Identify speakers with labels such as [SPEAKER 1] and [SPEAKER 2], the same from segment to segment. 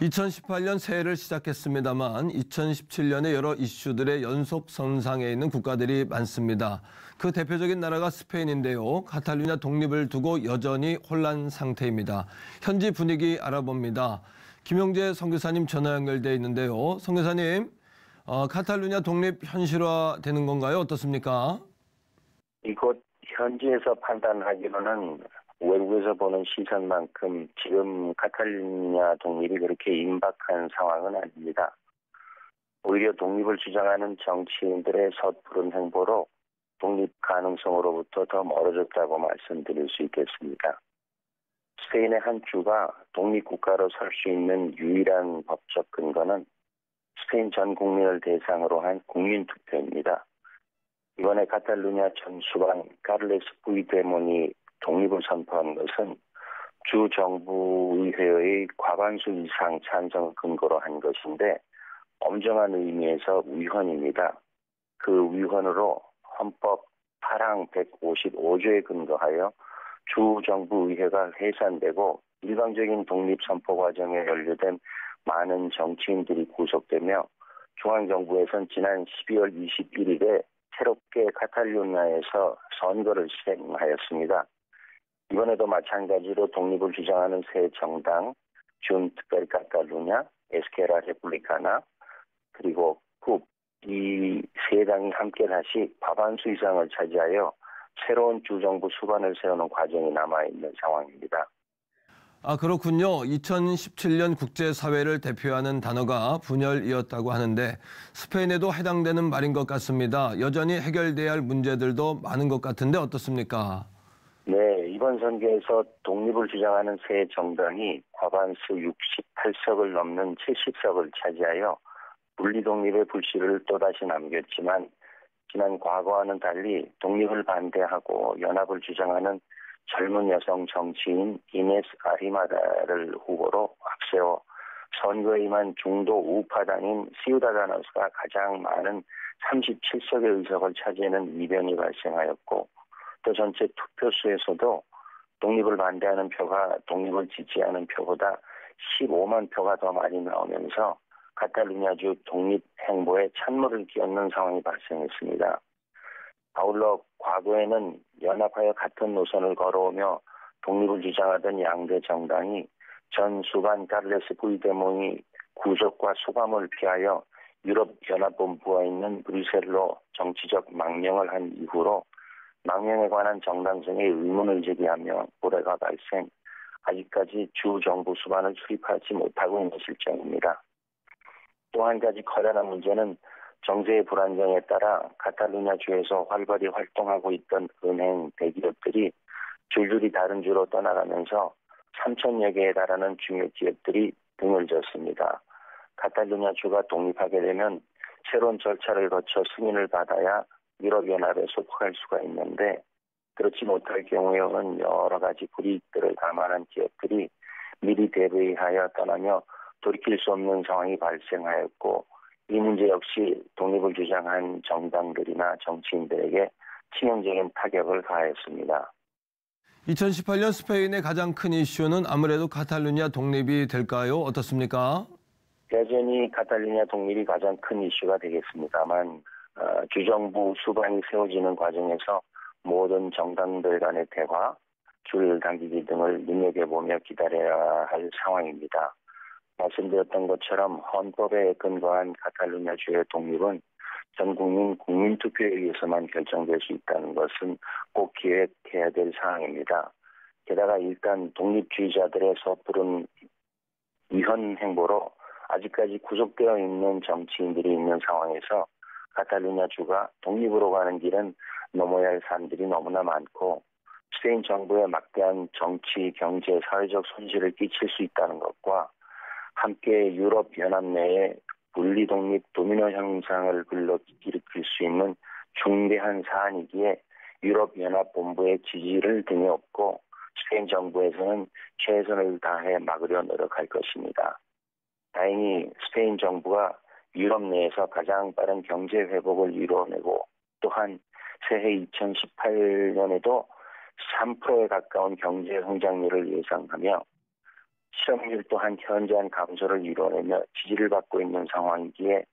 [SPEAKER 1] 2018년 새해를 시작했습니다만 2017년에 여러 이슈들의 연속선상에 있는 국가들이 많습니다. 그 대표적인 나라가 스페인인데요. 카탈루냐 독립을 두고 여전히 혼란 상태입니다. 현지 분위기 알아봅니다. 김영재 선교사님 전화 연결돼 있는데요. 선교사님, 카탈루냐 독립 현실화되는 건가요? 어떻습니까?
[SPEAKER 2] 이곳 현지에서 판단하기로는 외국에서 보는 시선만큼 지금 카탈루냐 독립이 그렇게 임박한 상황은 아닙니다. 오히려 독립을 주장하는 정치인들의 섣부른 행보로 독립 가능성으로부터 더 멀어졌다고 말씀드릴 수 있겠습니다. 스페인의 한 주가 독립국가로 설 수 있는 유일한 법적 근거는 스페인 전 국민을 대상으로 한 국민투표입니다. 이번에 카탈루냐 전 수반 카를레스 푸이데몬이 독립을 선포한 것은 주 정부의회의 과반수 이상 찬성 근거로 한 것인데 엄정한 의미에서 위헌입니다. 그 위헌으로 헌법 8항 155조에 근거하여 주 정부의회가 해산되고 일방적인 독립 선포 과정에 연루된 많은 정치인들이 구속되며 중앙정부에서는 지난 12월 21일에 새롭게 카탈루냐에서 선거를 시행하였습니다. 이번에도 마찬가지로 독립을 주장하는 새 정당 준특별 카탈루냐, 에스케라 레publi카나 그리고 쿱 이 세 당이 함께 다시 과반수 이상을 차지하여 새로운 주정부 수반을 세우는 과정이 남아있는 상황입니다.
[SPEAKER 1] 그렇군요. 2017년 국제사회를 대표하는 단어가 분열이었다고 하는데 스페인에도 해당되는 말인 것 같습니다. 여전히 해결돼야 할 문제들도 많은 것 같은데 어떻습니까?
[SPEAKER 2] 네, 이번 선거에서 독립을 주장하는 새 정당이 과반수 68석을 넘는 70석을 차지하여 분리독립의 불씨를 또다시 남겼지만 지난 과거와는 달리 독립을 반대하고 연합을 주장하는 젊은 여성 정치인 이네스 아리마다를 후보로 앞세워 선거에 임한 중도 우파당인 시우다다노스가 가장 많은 37석의 의석을 차지하는 이변이 발생하였고 또 전체 투표수에서도 독립을 반대하는 표가 독립을 지지하는 표보다 15만 표가 더 많이 나오면서 카탈루냐주 독립 행보에 찬물을 끼얹는 상황이 발생했습니다. 아울러 과거에는 연합하여 같은 노선을 걸어오며 독립을 주장하던 양대 정당이 전 수반 카를레스 푸이데몬이 구속과 수감을 피하여 유럽연합본부가 있는 브뤼셀로 정치적 망명을 한 이후로 망명에 관한 정당성에 의문을 제기하며 불화가 발생, 아직까지 주 정부 수반을 수립하지 못하고 있는 실정입니다. 또 한 가지 커다란 문제는 정세의 불안정에 따라 카탈루냐 주에서 활발히 활동하고 있던 은행 대기업들이 줄줄이 다른 주로 떠나가면서 3,000여 개에 달하는 중요 기업들이 등을 졌습니다. 카탈루냐 주가 독립하게 되면 새로운 절차를 거쳐 승인을 받아야 유럽연합에 소속할 수가 있는데 그렇지 못할 경우에는 여러 가지 불이익들을 감안한 기업들이 미리 대비하여 떠나며 돌이킬 수 없는 상황이 발생하였고 이 문제 역시 독립을 주장한 정당들이나 정치인들에게 치명적인 타격을 가하였습니다.
[SPEAKER 1] 2018년 스페인의 가장 큰 이슈는 아무래도 카탈루냐 독립이 될까요? 어떻습니까?
[SPEAKER 2] 여전히 카탈루냐 독립이 가장 큰 이슈가 되겠습니다만 주정부 수반이 세워지는 과정에서 모든 정당들 간의 대화, 줄 당기기 등을 눈여겨보며 기다려야 할 상황입니다. 말씀드렸던 것처럼 헌법에 근거한 카탈루냐주의 독립은 전 국민 국민투표에 의해서만 결정될 수 있다는 것은 꼭 기획해야 될 사항입니다. 게다가 일단 독립주의자들의 섣부른 위헌 행보로 아직까지 구속되어 있는 정치인들이 있는 상황에서 카탈루냐주가 독립으로 가는 길은 넘어야 할 산들이 너무나 많고 스페인 정부에 막대한 정치, 경제, 사회적 손실을 끼칠 수 있다는 것과 함께 유럽연합 내에 분리독립 도미노 현상을 불러일으킬 수 있는 중대한 사안이기에 유럽연합본부의 지지를 등에 업고 스페인 정부에서는 최선을 다해 막으려 노력할 것입니다. 다행히 스페인 정부가 유럽 내에서 가장 빠른 경제 회복을 이루어내고 또한 새해 2018년에도 3%에 가까운 경제 성장률을 예상하며 실업률 또한 현저한 감소를 이뤄내며 지지를 받고 있는 상황이기에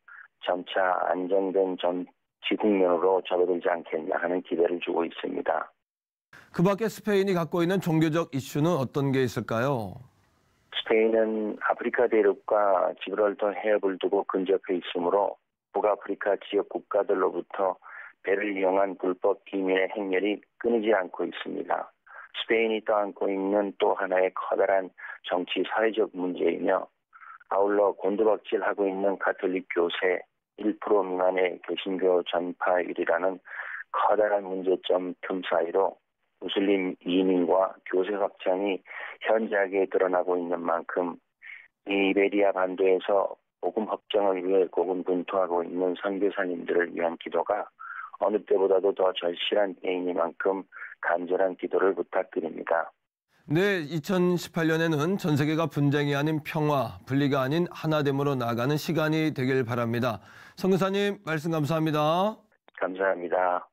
[SPEAKER 2] 점차 안정된 정치 국면으로 접어들지 않겠나 하는 기대를 주고 있습니다.
[SPEAKER 1] 그 밖에 스페인이 갖고 있는 종교적 이슈는 어떤 게 있을까요?
[SPEAKER 2] 스페인은 아프리카 대륙과 지브랄터 해협을 두고 근접해 있으므로 북아프리카 지역 국가들로부터 배를 이용한 불법 기민의 행렬이 끊이지 않고 있습니다. 스페인이 떠안고 있는 또 하나의 커다란 정치 사회적 문제이며 아울러 곤두박질하고 있는 가톨릭 교세 1% 미만의 개신교 전파율이라는 커다란 문제점 틈 사이로 무슬림 이민과 교세 확장이 현저하게 드러나고 있는 만큼 이베리아 반도에서 복음 확장을 위해 고군분투하고 있는 선교사님들을 위한 기도가 어느 때보다도 더 절실한 때이니만큼 간절한 기도를 부탁드립니다.
[SPEAKER 1] 네, 2018년에는 전 세계가 분쟁이 아닌 평화, 분리가 아닌 하나됨으로 나아가는 시간이 되길 바랍니다. 선교사님 말씀 감사합니다.
[SPEAKER 2] 감사합니다.